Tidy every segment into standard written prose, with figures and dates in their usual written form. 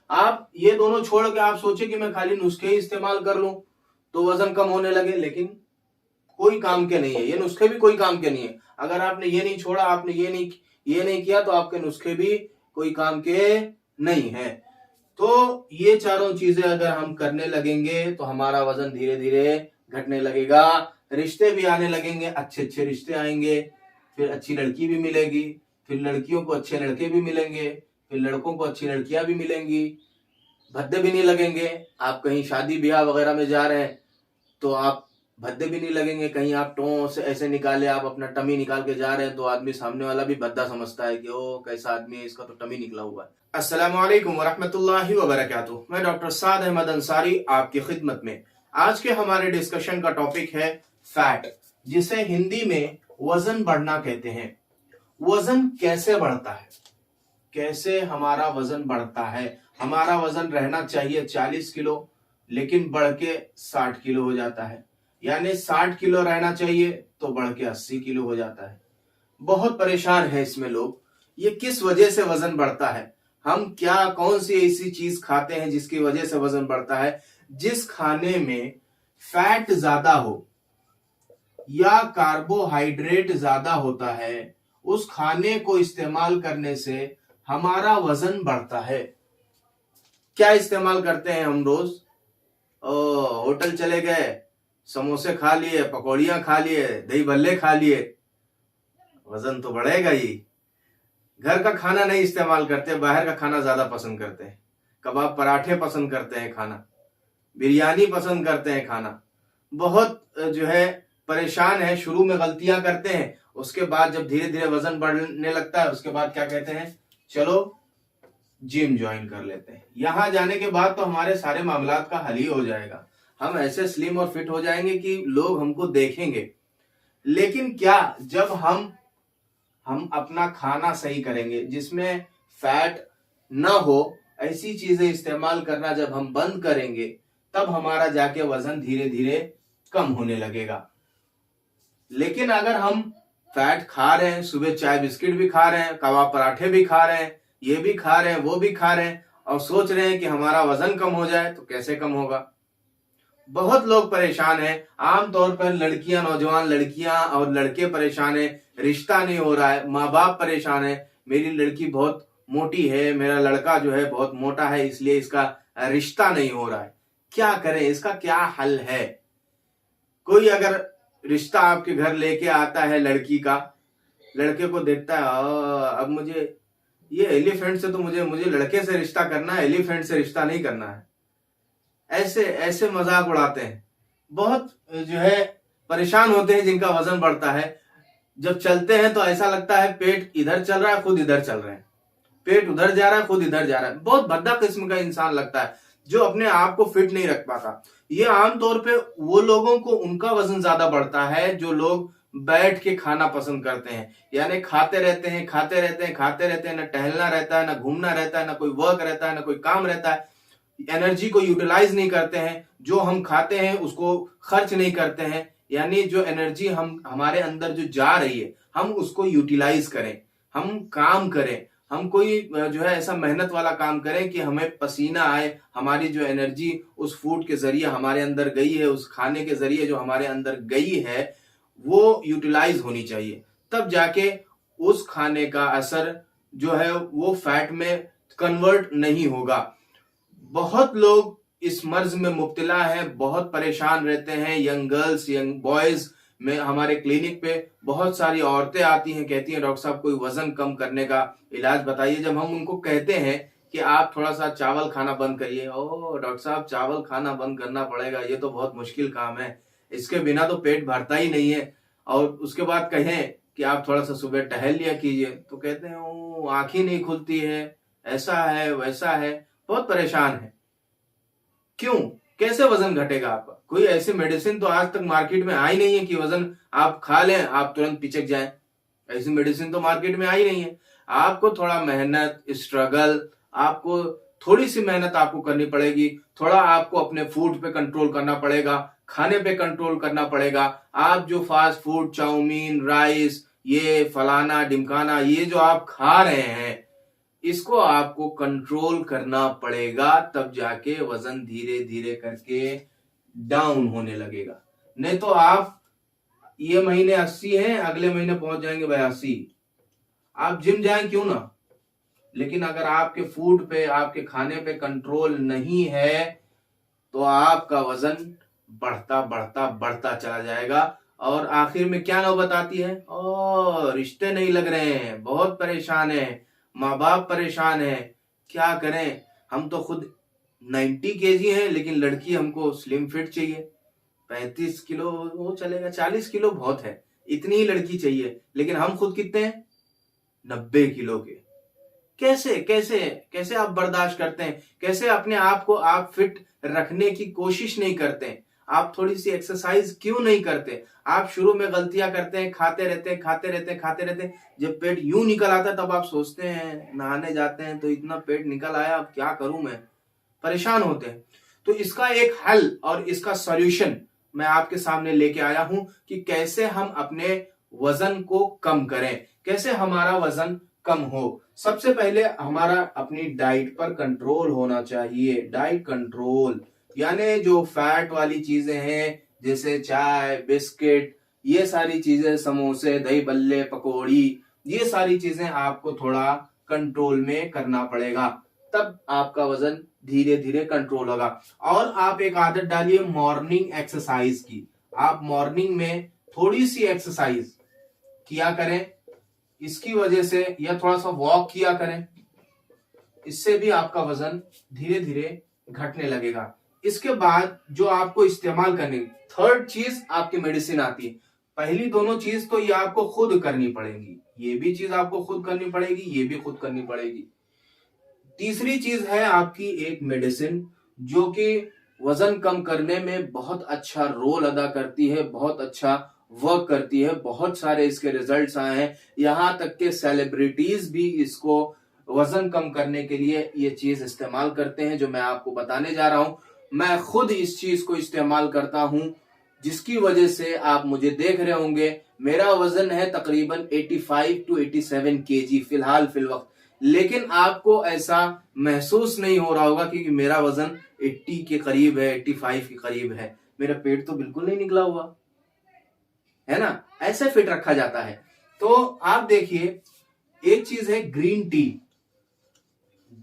आप ये दोनों छोड़ के आप सोचे कि मैं खाली नुस्खे ही इस्तेमाल कर लूं तो वजन कम होने लगे, लेकिन कोई काम के नहीं है, ये नुस्खे भी कोई काम के नहीं है। अगर आपने ये नहीं छोड़ा, आपने ये नहीं किया तो आपके नुस्खे भी कोई काम के नहीं है। तो ये चारों चीजें अगर हम करने लगेंगे तो हमारा वजन धीरे धीरे घटने लगेगा, रिश्ते भी आने लगेंगे, अच्छे अच्छे रिश्ते आएंगे, फिर अच्छी लड़की भी मिलेगी, फिर लड़कियों को अच्छे लड़के भी मिलेंगे, फिर लड़कों को अच्छी लड़कियां भी मिलेंगी, भद्दे भी नहीं लगेंगे। आप कहीं शादी ब्याह वगैरह में जा रहे हैं तो आप भद्दे भी नहीं लगेंगे। कहीं आप टों से ऐसे निकाले, आप अपना टमी निकाल के जा रहे हैं तो आदमी सामने वाला भी भद्दा समझता है कि ओ कैसा आदमी है, इसका तो टमी निकला हुआ है। अस्सलामु अलैकुम वरहमतुल्लाहि वबरकातुहू। मैं डॉक्टर साद अहमद अंसारी आपकी खिदमत में। आज के हमारे डिस्कशन का टॉपिक है फैट, जिसे हिंदी में वजन बढ़ना कहते हैं। वजन कैसे बढ़ता है, कैसे हमारा वजन बढ़ता है? हमारा वजन रहना चाहिए 40 किलो, लेकिन बढ़ के 60 किलो हो जाता है। यानी 60 किलो रहना चाहिए तो बढ़ के 80 किलो हो जाता है। बहुत परेशान है इसमें लोग। ये किस वजह से वजन बढ़ता है? हम क्या कौन सी ऐसी चीज खाते हैं जिसकी वजह से वजन बढ़ता है? जिस खाने में फैट ज्यादा हो या कार्बोहाइड्रेट ज्यादा होता है, उस खाने को इस्तेमाल करने से हमारा वजन बढ़ता है। क्या इस्तेमाल करते हैं हम रोज? होटल चले गए, समोसे खा लिए, पकौड़ियां खा लिए, दही भल्ले खा लिए, वजन तो बढ़ेगा ही। घर का खाना नहीं इस्तेमाल करते, बाहर का खाना ज्यादा पसंद करते हैं। कबाब पराठे पसंद करते हैं खाना, बिरयानी पसंद करते हैं खाना। बहुत जो है परेशान है, शुरू में गलतियां करते हैं, उसके बाद जब धीरे धीरे वजन बढ़ने लगता है उसके बाद क्या कहते हैं, चलो जिम ज्वाइन कर लेते हैं। यहां जाने के बाद तो हमारे सारे मामलात का हल ही हो जाएगा। हम ऐसे स्लिम और फिट हो जाएंगे कि लोग हमको देखेंगे। लेकिन क्या जब हम अपना खाना सही करेंगे, जिसमें फैट ना हो, ऐसी चीजें इस्तेमाल करना जब हम बंद करेंगे, तब हमारा जाके वजन धीरे धीरे कम होने लगेगा। लेकिन अगर हम फैट खा रहे हैं, सुबह चाय बिस्किट भी खा रहे हैं, कबाब पराठे भी खा रहे हैं, ये भी खा रहे हैं, वो भी खा रहे हैं, और सोच रहे हैं कि हमारा वजन कम हो जाए, तो कैसे कम होगा? बहुत लोग परेशान हैं। आमतौर पर लड़कियां, नौजवान लड़कियां और लड़के परेशान हैं, रिश्ता नहीं हो रहा है। माँ बाप परेशान है, मेरी लड़की बहुत मोटी है, मेरा लड़का जो है बहुत मोटा है, इसलिए इसका रिश्ता नहीं हो रहा है। क्या करें, इसका क्या हल है? कोई अगर रिश्ता आपके घर लेके आता है लड़की का, लड़के को देखता है अब मुझे ये एलिफेंट से तो मुझे लड़के से रिश्ता करना है, एलिफेंट से रिश्ता नहीं करना है। ऐसे ऐसे मजाक उड़ाते हैं। बहुत जो है परेशान होते हैं जिनका वजन बढ़ता है। जब चलते हैं तो ऐसा लगता है पेट इधर चल रहा है, खुद इधर चल रहे हैं, पेट उधर जा रहा है, खुद इधर जा रहा है। बहुत भद्दा किस्म का इंसान लगता है जो अपने आप को फिट नहीं रख पाता। ये आमतौर पे वो लोगों को उनका वजन ज्यादा बढ़ता है जो लोग बैठ के खाना पसंद करते हैं। यानी खाते रहते हैं, खाते रहते हैं, खाते रहते हैं, ना टहलना रहता है, ना घूमना रहता है, ना कोई वर्क रहता है, ना कोई काम रहता है। एनर्जी को यूटिलाइज नहीं करते हैं, जो हम खाते हैं उसको खर्च नहीं करते हैं। यानी जो एनर्जी हमारे अंदर जो जा रही है, हम उसको यूटिलाइज करें, हम काम करें, हम कोई जो है ऐसा मेहनत वाला काम करें कि हमें पसीना आए। हमारी जो एनर्जी उस फूड के जरिए हमारे अंदर गई है, उस खाने के जरिए जो हमारे अंदर गई है, वो यूटिलाइज होनी चाहिए। तब जाके उस खाने का असर जो है वो फैट में कन्वर्ट नहीं होगा। बहुत लोग इस मर्ज में मुब्तला है, बहुत परेशान रहते हैं। यंग गर्ल्स, यंग बॉयज में हमारे क्लिनिक पे बहुत सारी औरतें आती हैं, कहती हैं डॉक्टर साहब कोई वजन कम करने का इलाज बताइए। जब हम उनको कहते हैं कि आप थोड़ा सा चावल खाना बंद करिए, ओ डॉक्टर साहब चावल खाना बंद करना पड़ेगा, ये तो बहुत मुश्किल काम है, इसके बिना तो पेट भरता ही नहीं है। और उसके बाद कहें कि आप थोड़ा सा सुबह टहल लिया कीजिए, तो कहते हैं ओ आंख ही नहीं खुलती है, ऐसा है वैसा है। बहुत परेशान है। क्यों? कैसे वजन घटेगा आपका? कोई ऐसी मेडिसिन तो आज तक मार्केट में आई नहीं है कि वजन आप खा लें आप तुरंत पिचक जाएं। ऐसी मेडिसिन तो मार्केट में आई नहीं है। आपको थोड़ा मेहनत, स्ट्रगल, आपको थोड़ी सी मेहनत आपको करनी पड़ेगी। थोड़ा आपको अपने फूड पे कंट्रोल करना पड़ेगा, खाने पे कंट्रोल करना पड़ेगा। आप जो फास्ट फूड, चाउमीन, राइस, ये फलाना ढिमकाना, ये जो आप खा रहे हैं, इसको आपको कंट्रोल करना पड़ेगा, तब जाके वजन धीरे धीरे करके डाउन होने लगेगा। नहीं तो आप ये महीने 80 हैं, अगले महीने पहुंच जाएंगे 82। आप जिम जाएं क्यों ना, लेकिन अगर आपके फूड पे, आपके खाने पे कंट्रोल नहीं है तो आपका वजन बढ़ता बढ़ता बढ़ता चला जाएगा। और आखिर में क्या नौबत आती है, ओ रिश्ते नहीं लग रहे हैं, बहुत परेशान है, माँ बाप परेशान है, क्या करें। हम तो खुद 90 केजी हैं, लेकिन लड़की हमको स्लिम फिट चाहिए। 35 किलो वो चलेगा, 40 किलो बहुत है, इतनी ही लड़की चाहिए। लेकिन हम खुद कितने हैं, 90 किलो के। कैसे कैसे कैसे आप बर्दाश्त करते हैं? कैसे अपने आप को आप फिट रखने की कोशिश नहीं करते? आप थोड़ी सी एक्सरसाइज क्यों नहीं करते? आप शुरू में गलतियां करते हैं, खाते रहते हैं, खाते रहते हैं, खाते रहते हैं। जब पेट यूं निकल आता है तब आप सोचते हैं, नहाने जाते हैं तो इतना पेट निकल आया, अब क्या करूं मैं, परेशान होते हैं। तो इसका एक हल और इसका सॉल्यूशन मैं आपके सामने लेके आया हूं कि कैसे हम अपने वजन को कम करें, कैसे हमारा वजन कम हो। सबसे पहले हमारा अपनी डाइट पर कंट्रोल होना चाहिए। डाइट कंट्रोल यानी जो फैट वाली चीजें हैं, जैसे चाय, बिस्किट, ये सारी चीजें, समोसे, दही बल्ले, पकौड़ी, ये सारी चीजें आपको थोड़ा कंट्रोल में करना पड़ेगा, तब आपका वजन धीरे धीरे कंट्रोल होगा। और आप एक आदत डालिए मॉर्निंग एक्सरसाइज की। आप मॉर्निंग में थोड़ी सी एक्सरसाइज किया करें, इसकी वजह से, या थोड़ा सा वॉक किया करें, इससे भी आपका वजन धीरे धीरे घटने लगेगा। इसके बाद जो आपको इस्तेमाल करनी, थर्ड चीज आपकी मेडिसिन आती है। पहली दोनों चीज तो ये आपको खुद करनी पड़ेगी, ये भी चीज आपको खुद करनी पड़ेगी, ये भी खुद करनी पड़ेगी। तीसरी चीज है आपकी एक मेडिसिन, जो कि वजन कम करने में बहुत अच्छा रोल अदा करती है, बहुत अच्छा वर्क करती है। बहुत सारे इसके रिजल्ट्स आए हैं, यहां तक के सेलिब्रिटीज भी इसको वजन कम करने के लिए ये चीज इस्तेमाल करते हैं, जो मैं आपको बताने जा रहा हूं। मैं खुद इस चीज को इस्तेमाल करता हूं, जिसकी वजह से आप मुझे देख रहे होंगे। मेरा वजन है तकरीबन 85 टू 87 केजी फिलहाल फिलवक्त, लेकिन आपको ऐसा महसूस नहीं हो रहा होगा क्योंकि मेरा वजन 80 के करीब है, 85 के करीब है। मेरा पेट तो बिल्कुल नहीं निकला हुआ है ना, ऐसे फिट रखा जाता है। तो आप देखिए, एक चीज है ग्रीन टी।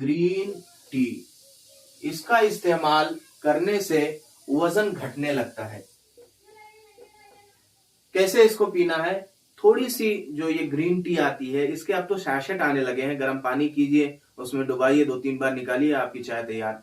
ग्रीन टी, इसका इस्तेमाल करने से वजन घटने लगता है। कैसे इसको पीना है, थोड़ी सी जो ये ग्रीन टी आती है, इसके अब तो सैशेट आने लगे हैं, गर्म पानी कीजिए, उसमें डुबाइए, 2-3 बार निकालिए, आपकी चाय तैयार।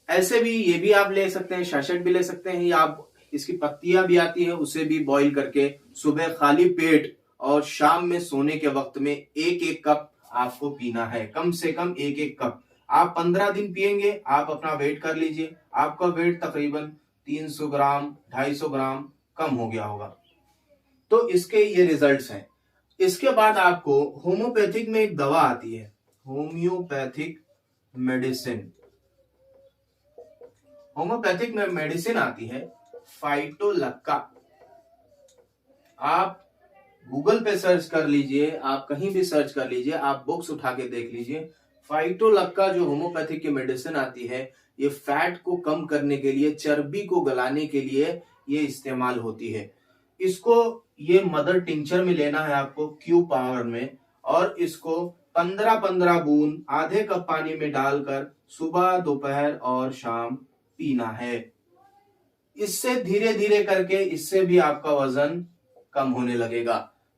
ऐसे भी ये भी आप ले सकते हैं, सैशेट भी ले सकते हैं, या आप इसकी पत्तियां भी आती है, उसे भी बॉईल करके सुबह खाली पेट और शाम में सोने के वक्त में 1-1 कप आपको पीना है, कम से कम 1-1 कप। आप 15 दिन पिएंगे, आप अपना वेट कर लीजिए, आपका वेट तकरीबन 300 ग्राम 250 ग्राम कम हो गया होगा। तो इसके ये रिजल्ट्स हैं। इसके बाद आपको होम्योपैथिक में एक दवा आती है, होम्योपैथिक मेडिसिन। होम्योपैथिक में मेडिसिन आती है फाइटोलक्का। आप गूगल पे सर्च कर लीजिए, आप कहीं भी सर्च कर लीजिए, आप बुक्स उठा के देख लीजिए। फाइटोलक्का जो होम्योपैथिक की मेडिसिन आती है, ये फैट को कम करने के लिए, चर्बी को गलाने के लिए ये इस्तेमाल होती है। इसको ये मदर टिंचर में लेना है आपको, क्यू पावर में, और इसको 15-15 बूंद आधे कप पानी में डालकर सुबह, दोपहर और शाम पीना है। इससे धीरे धीरे करके इससे भी आपका वजन कम होने लगेगा।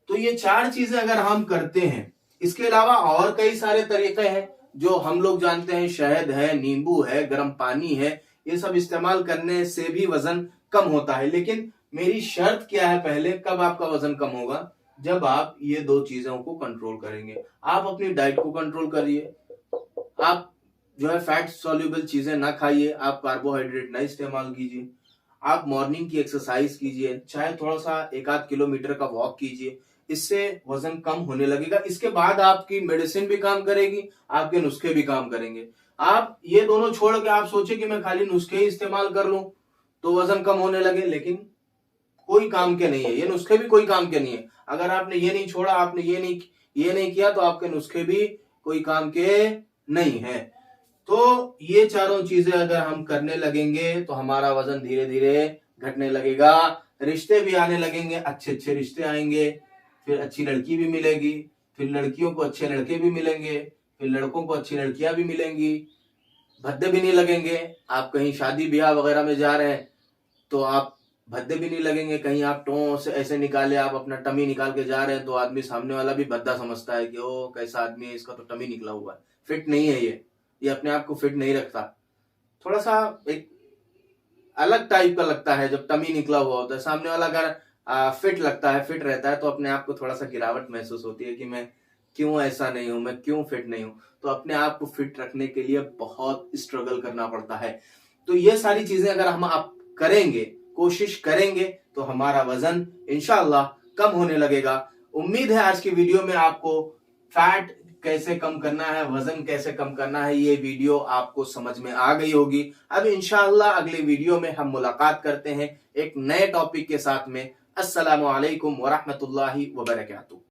तो ये 4 चीजें अगर हम करते हैं, इसके अलावा और कई सारे तरीके हैं जो हम लोग जानते हैं, शहद है, नींबू है, गर्म पानी है, ये सब इस्तेमाल करने से भी वजन कम होता है। लेकिन मेरी शर्त क्या है, पहले कब आपका वजन कम होगा, जब आप ये 2 चीजों को कंट्रोल करेंगे। आप अपनी डाइट को कंट्रोल करिए, आप जो है फैट सॉल्युबल चीजें ना खाइए, आप कार्बोहाइड्रेट ना इस्तेमाल कीजिए, आप मॉर्निंग की एक्सरसाइज कीजिए, चाहे थोड़ा सा 1-8 किलोमीटर का वॉक कीजिए, इससे वजन कम होने लगेगा। इसके बाद आपकी मेडिसिन भी काम करेगी, आपके नुस्खे भी काम करेंगे। आप ये दोनों छोड़ के आप सोचे कि मैं खाली नुस्खे ही इस्तेमाल कर लूं तो वजन कम होने लगे, लेकिन कोई काम के नहीं है, ये नुस्खे भी कोई काम के नहीं है। अगर आपने ये नहीं छोड़ा, आपने ये नहीं किया, तो आपके नुस्खे भी कोई काम के नहीं है। तो ये चारों चीजें अगर हम करने लगेंगे तो हमारा वजन धीरे धीरे घटने लगेगा, रिश्ते भी आने लगेंगे, अच्छे अच्छे रिश्ते आएंगे, फिर अच्छी लड़की भी मिलेगी, फिर लड़कियों को अच्छे लड़के भी मिलेंगे, फिर लड़कों को अच्छी लड़कियां भी मिलेंगी, भद्दे भी नहीं लगेंगे। आप कहीं शादी ब्याह वगैरह में जा रहे हैं तो आप भद्दे भी नहीं लगेंगे। कहीं आप टों से ऐसे निकाले, आप अपना टमी निकाल के जा रहे हैं तो आदमी सामने वाला भी भद्दा समझता है कि ओ कैसा आदमी है, इसका तो टमी निकला हुआ है, फिट नहीं है, ये अपने आप को फिट नहीं रखता। थोड़ा सा एक अलग टाइप का लगता है जब टमी निकला हुआ होता है। सामने वाला अगर फिट लगता है, फिट रहता है, तो अपने आप को थोड़ा सा गिरावट महसूस होती है कि मैं क्यों ऐसा नहीं हूं, मैं क्यों फिट नहीं हूं। तो अपने आप को फिट रखने के लिए बहुत स्ट्रगल करना पड़ता है। तो ये सारी चीजें अगर हम आप करेंगे, कोशिश करेंगे, तो हमारा वजन इंशाअल्लाह कम होने लगेगा। उम्मीद है आज की वीडियो में आपको फैट कैसे कम करना है, वजन कैसे कम करना है, ये वीडियो आपको समझ में आ गई होगी। अब इंशाअल्लाह अगले वीडियो में हम मुलाकात करते हैं एक नए टॉपिक के साथ में। अस्सलामु अलैकुम वरहमतुल्लाहि वबरकातुहू।